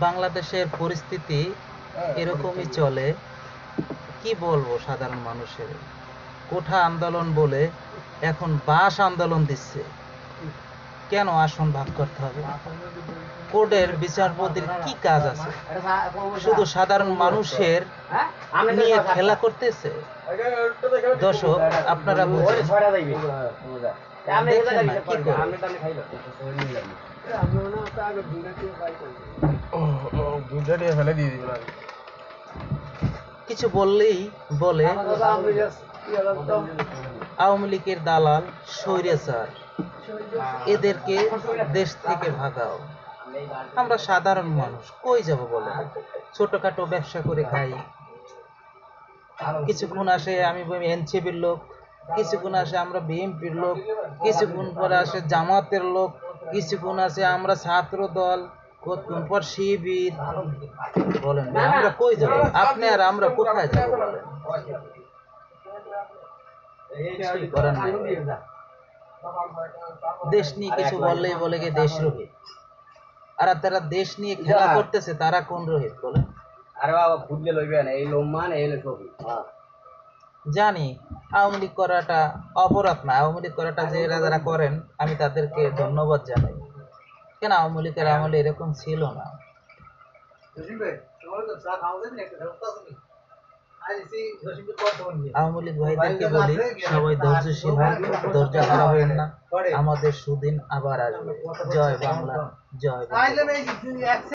বাংলাদেশের পরিস্থিতি এরকমই চলে। কি বলবো সাধারণ মানুষের, কোঠা আন্দোলন বলে এখন বাস আন্দোলন দিচ্ছে। কেন আসন ভাগ করতে হবে? কোর্টের বিচারপতির কি কাজ আছে? শুধু সাধারণ মানুষের নিয়ে খেলা করতেছে। দর্শক, আপনারা বুঝেন, দেখেন না কি করে। কিছু বললেই বলে আওয়ামী লীগের দালাল, স্বৈরাচার, এদেরকে দেশ থেকে ভাগাও। আমরা সাধারণ মানুষ কই যাব বলেন? ছোটখাটো ব্যবসা করে খাই। কিছুক্ষণ আসে আমি এনসিপির লোক, কিছুক্ষণ আসে আমরা বিএনপির লোক, কিছুক্ষণ পরে আসে জামাতের লোক, কিছুক্ষণ আসে আমরা ছাত্র দল, কতক্ষণ পর শিবির। বলেন আমরা কই যাব? আপনি আর আমরা কোথায় যাব বলেন? দেশ নিয়ে কিছু বললেই বলে কি দেশ রোহিত। আর তারা দেশ নিয়ে খেলা করতেছে, তারা কোন রোহিত বলেন? আরে বাবা খুঁজলে লইবে না, এই লোমান এই ছবি। জানি আওয়ামী লীগ করাটা অপরাধ না। আওয়ামী লীগ করাটা যে যারা করেন আমি তাদেরকে ধন্যবাদ জানাই। কেন আওয়ামী লীগের আমলে এরকম ছিল না। আওয়ামী লীগ ভাইদেরকে বলি সবাই ধৈর্যশীল হন, ধৈর্য হারাবেন না। আমাদের সুদিন আবার আসবে। জয় বাংলা, জয় বাংলা।